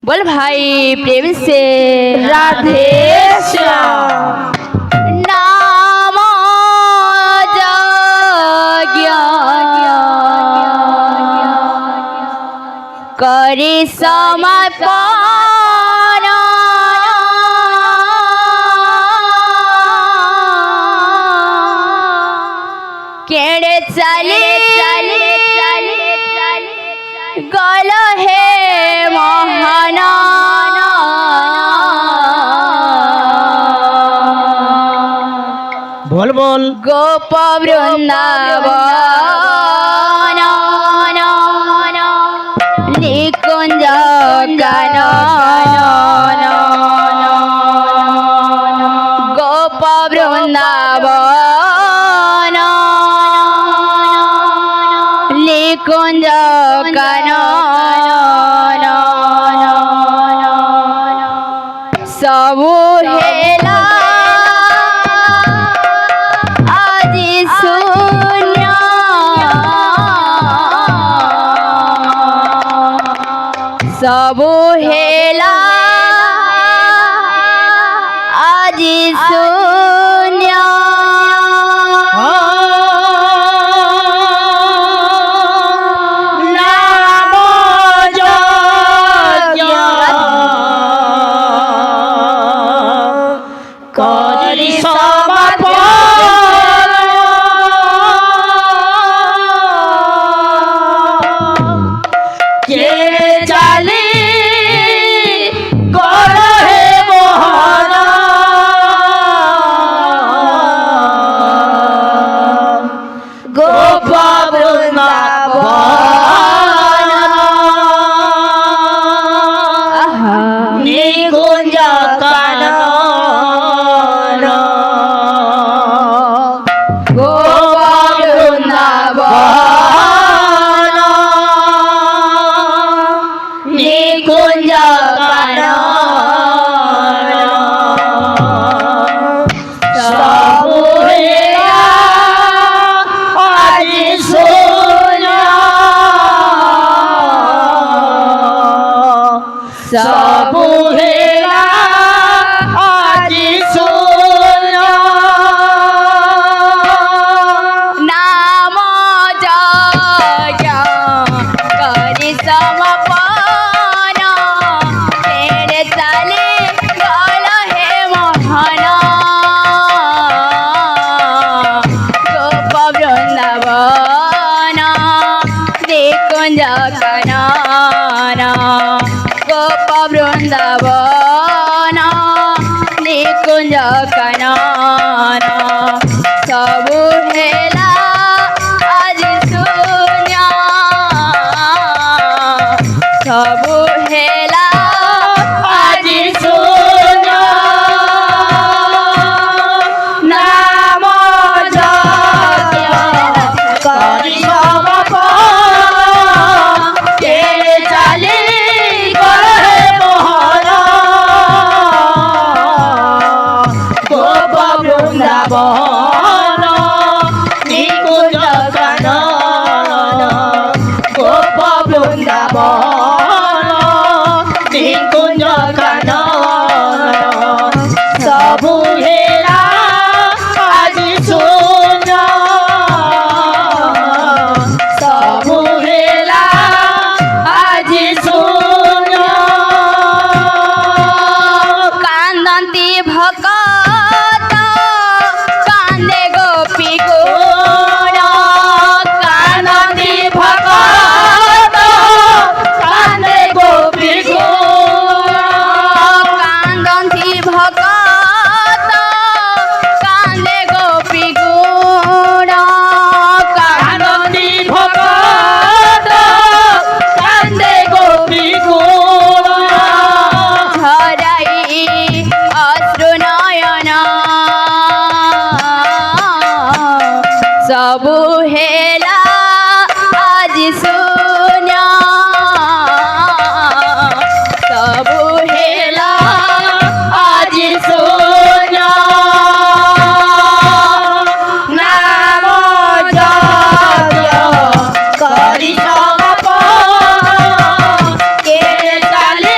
बोल भाई प्रेम से राधे श्याम। नाम जग्ञ करे समर्पण केड़े चले चले चले चले गल हे महाना बोल बोल गोप वृंदावन निकुंज कानन गोप वृंदावन निकुंज कानन सबु हेला আজি শূন্য সবু হেলা আজি শূন্য নাম যজ্ঞ করি সমর্পণ কে চালি গল হে মোহন গোপ বৃন্দাবন নিকুঞ্জ কানন গোপ বৃন্দাবন নিকুঞ্জ কানন সবু হেরা আজি শূন্য সবু হেরা আজি শূন্য নাম যজ্ঞ করি সমর্পণ তেরে চালে গল হে মোহন গোপ বৃন্দাবন নিকুঞ্জ কানন গোপ বৃন্দাবন নিকুঞ্জ কানন সবু হেলা আজি শূন্য সবু হেলা আজি শূন্য নাম যজ্ঞ করি সমর্পণ কে চালি গল হে মোহন গোপ বৃন্দাবন নিকুঞ্জ কানন গোপ বৃন্দাবন নিকুঞ্জ কানন সবু হেরা আজি শূন্য সবু হেরা আজি শূন্য কান্দন্তি ভকত কান্দে গোপী গুণ কানন্দি ভগত কান্দে গোপী গুণ কান্দন্তি ভকত কান্দে গোপী গুণ কানন্দি ভগত কান্দে গোপী গুণ ঝরাই অশ্রু নয়ন সবু হেলা আজি শূন্য সবু হেলা আজি শূন্য নাম যজ্ঞ করি সমর্পণ কে চালি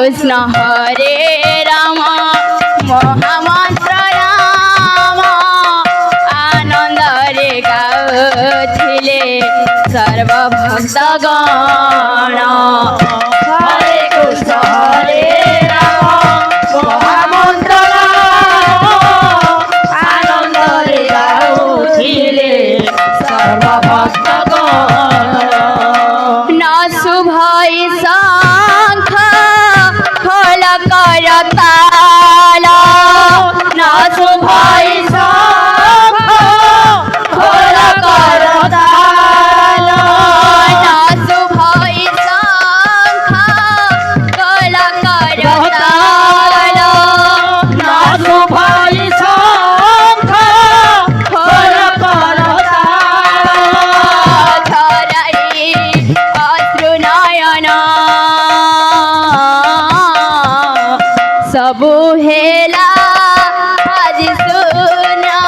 কৃষ্ণ হরে রাম মহামন্ত্র রাম আনন্দরে গাউଥିଲେ সর্বভক্তগণ হরে কৃষ্ণ হরে রাম মহামন্ত্র রাম আনন্দরে গাউଥିଲେ সর্বভক্তগণ ন শুভই শঙ্খ খোল করতাল ন শুভই শঙ্খ খোল করতাল ন শুভই শঙ্খ খোল করতাল না শুভই শঙ্খ খোল করতাল ধরাই অশ্রু নয়ন সবু হেলা আজ শুনা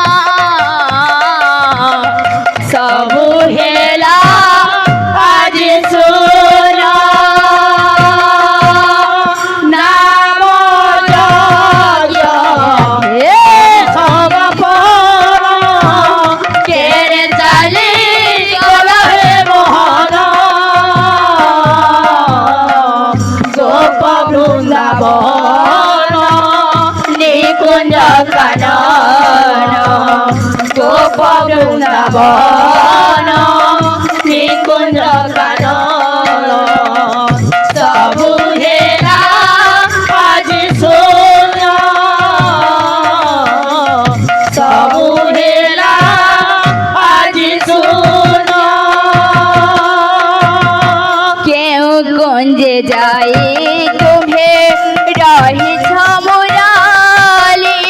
সবু হেলা আজ শুন নাম যজ্ঞ সব পর কেড়ে চালি হে মোহন গোপ বৃন্দাবন নিকুঞ্জ কানন গোপ বৃন্দাবন নিকুঞ্জ কানন সবু হেলা আজ শুন সবু হেলা আজ শুন কেউ কুঞ্জে যাই তুমি রহি মুরালি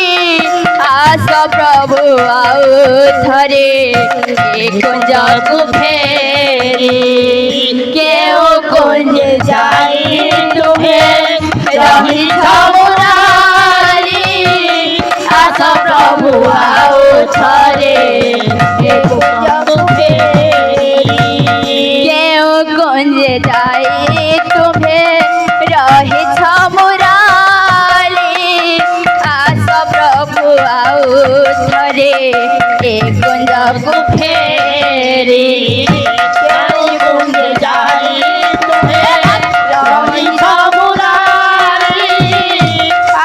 আস প্রভু আউ থরে এ কুঞ্জকু ফেরি কেউ কুঞ্জে যাই তুমি রহি মুরালি আস প্রভু আউ থরে এ কুঞ্জকু ফেরি কেউ কুঞ্জে যাই তুমি রহিছ মুরালি আস প্রভু আউ থরে এ কুঞ্জকু ফেরি কেউ কুঞ্জে যাই তুহে রহি মুরারি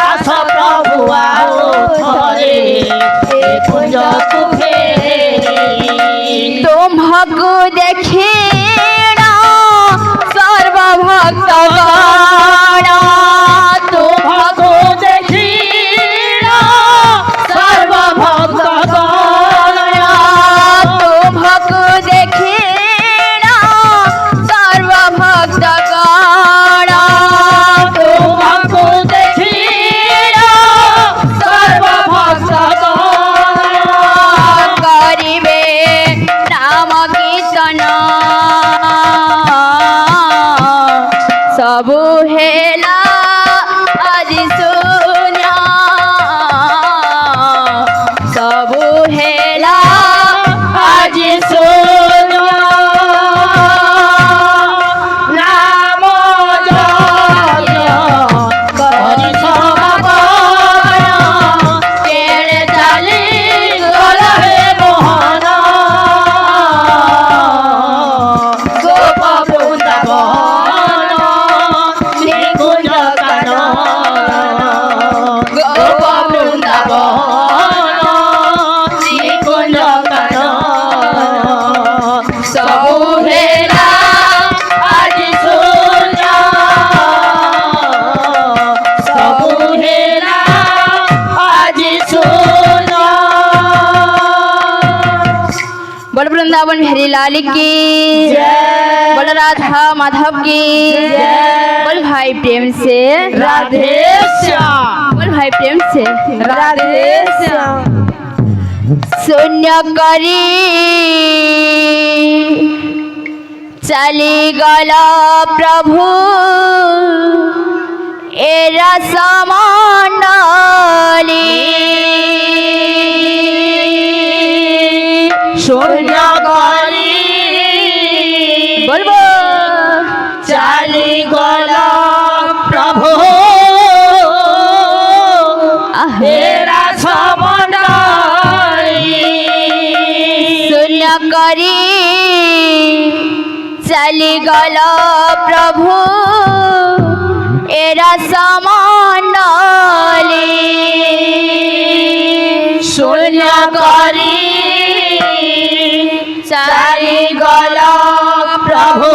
আস প্রভু আও থরে এ কুঞ্জকু ফেরি তোমাকু দেখি সর্বভক্তগণ তোমাকু দেখি সর্বভক্তগণ তোমাকু দেখি সর্বভক্তগণ তোমাকু দেখি সর্বভক্তগণ করিবে নাম কীর্তন সবু হেলা আজ শুনা সবু হেলা আজ শুন নাম যজ্ঞ করি সমাপন কেড়ে চালি গল হে মোহন গোপ বৃন্দাবন নিকুঞ্জ কানন গোপ বৃন্দাবন নিকুঞ্জ কানন সবু হেলা আজ শুন সবু হেলা আজ শুন बोल वृंदावन बिहारी लाल की जय। बोल राधा माधव की जय। बोल भाई प्रेम से राधे श्याम बोल भाई प्रेम से राधे श्याम शून्य करी चली गला प्रभु एरा समांडली शून्य करी बोलबो चाली गला प्रभु গেল প্রভু এরা সমন্ডলী শূন্য করি চারি গল প্রভু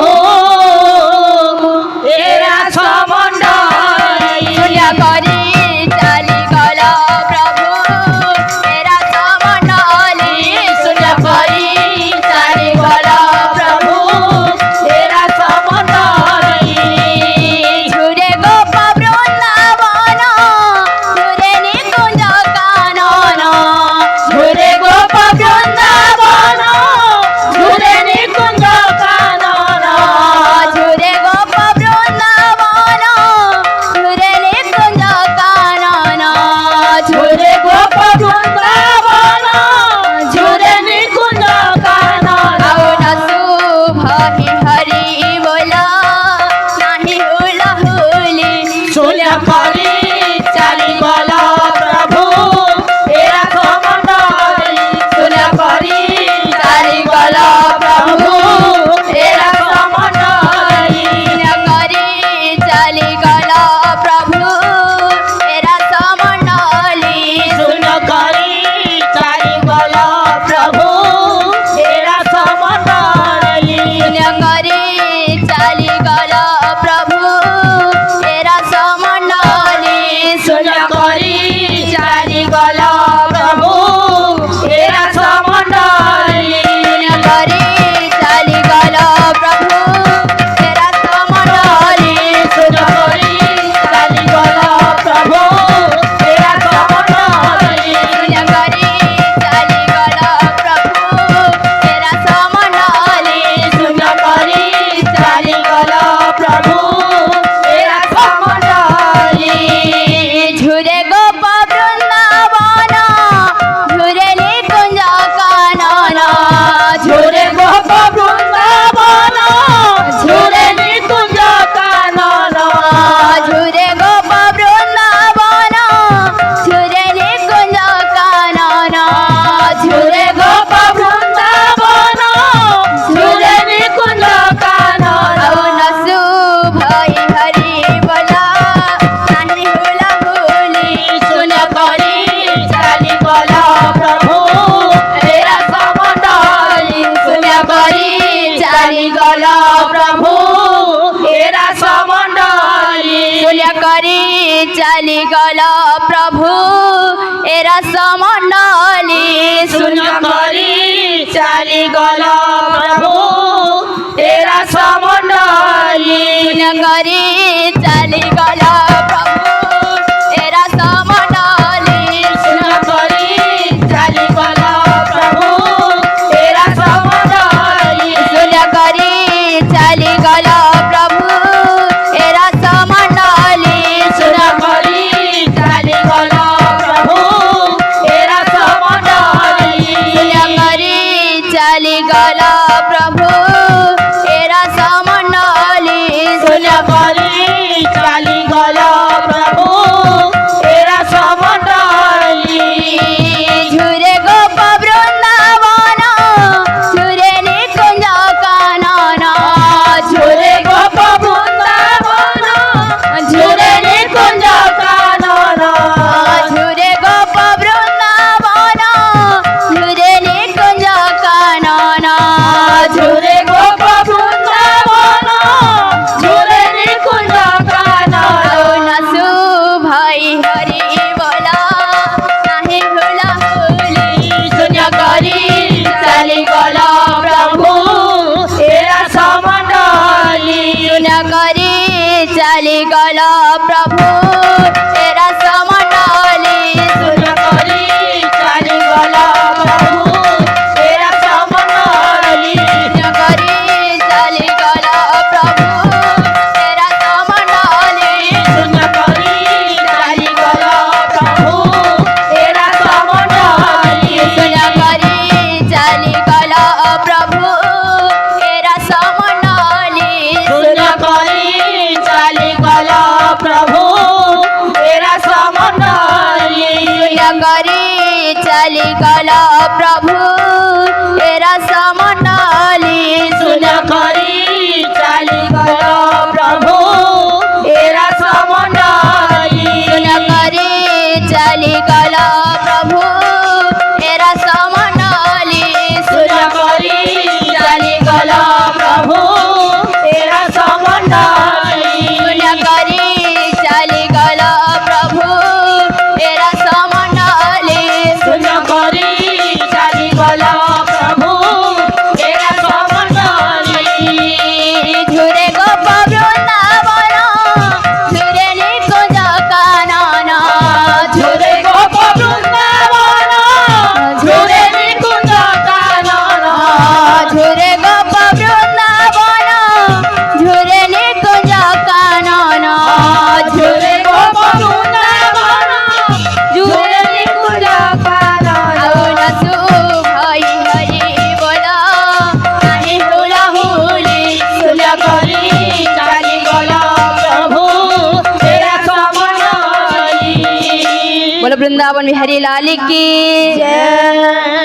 এরা সমন্ডলী শূন্য করি চালি গেল প্রভু এরা সমন্ডলী শূন্য করি চারি গল প্রভু এরা সমন্ডলী ঝুরে গোপ বৃন্দাবন ঝুরে নিকুঞ্জ কানন ঘুরে গোপ বৃন্দাবন ঘুরে নিকুঞ্জ কানন ঝুরে গোপ বৃন্দাবন ঝুরে নিকুঞ্জ কানন ঘুরে গোপ বৃন্দাবন ঘুরে নিকুঞ্জ কানন আউন শুভ হরি বলা নাহি হুলা হুলি শূন্য করি চালি গল প্রভু এরা সমন্ডলী শূন্য করি চালি গল প্রভু এরা সমন্ডলী করি চালি গল প্রভু এরা সমন্ডলী শূন্য করি চালি গল প্রভু এরা সমন্ডলী করি চালি গল প্রভু এরা সমন্ডলী শূন্য করি চালি গল প্রভু এরা সমন্ডলী করি চালি গল প্রভু এরা সমন্ডলী শূন্য করি চালি গল প্রভু এরা সমন্ডলী করি চালি গল প্রভু এরা সমন্ডলী শূন্য করি চালি গল প্রভু এরা সমন্ডলী ঝুরে গোপ বৃন্দাবন ঝুরে নিকুঞ্জ কানন ঝুরে গোপ বৃন্দাবন ঝুরে নিকুঞ্জ কানন ঝুরে গোপ বৃন্দাবন ঝুরে নিকুঞ্জ কানন ঝুরে গোপ বৃন্দাবন ঝুরে নিকুঞ্জ কানন আউন শুভ হরি বলা নাহি হুলা হুলি শূন্য করি চালি গল প্রভু এরা সমন্ডলী শূন্য করি চালি গল প্রভু এরা সমন্ডলী শূন্য করি চালি গল প্রভু এরা সমন্ডলী শূন্য করি চালি গল প্রভু এরা সমন্ডলী শূন্য করি চালি গল প্রভু এরা সমন্ডলী শূন্য করি চালি গল প্রভু এরা সমন্ডলী শূন্য করি চালি গল প্রভু এরা সমন্ডলী শূন্য করি চালি গল প্রভু এরা সমন্ডলী শূন্য করি চালি গল প্রভু এরা সমন্ডলী শূন্য করি চালি গল প্রভু এরা সমন্ডলী ঝুরে গোপ বৃন্দাবন ঝুরে নিকুঞ্জ কানন ঝুরে গোপ বৃন্দাবন ঝুরে নিকুঞ্জ কানন ঝুরে গোপ বৃন্দাবন ঝুরে নিকুঞ্জ কানন ঝুরে গোপ বৃন্দাবন ঝুরে নিকুঞ্জ কানন আউন শুভ হরি বলা নাহি হুলা হুলি শূন্য করি চালি গল প্রভু এরা সমন্ডলী শূন্য করি চালি গল প্রভু এরা সমন্ডলী শূন্য করি চালি গল প্রভু এরা সমন্ডলী শূন্য করি চালি গল প্রভু এরা সমন্ডলী শূন্য করি চালি গল প্রভু এরা সমন্ডলী শূন্য করি চালি গল প্রভু এরা সমন্ডলী শূন্য করি চালি গল প্রভু এরা সমন্ডলী করি চালি গল প্রভু এরা সমন্ডলী শূন্য করি চালি बोल वृंदावन बिहारी लाल की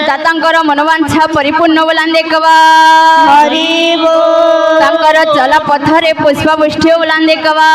दातांकर मनवांछा परिपूर्ण बोलांदे कवा हरि बोल तांकर चला पथरे पुष्पवृष्टि बोलांदे कवा।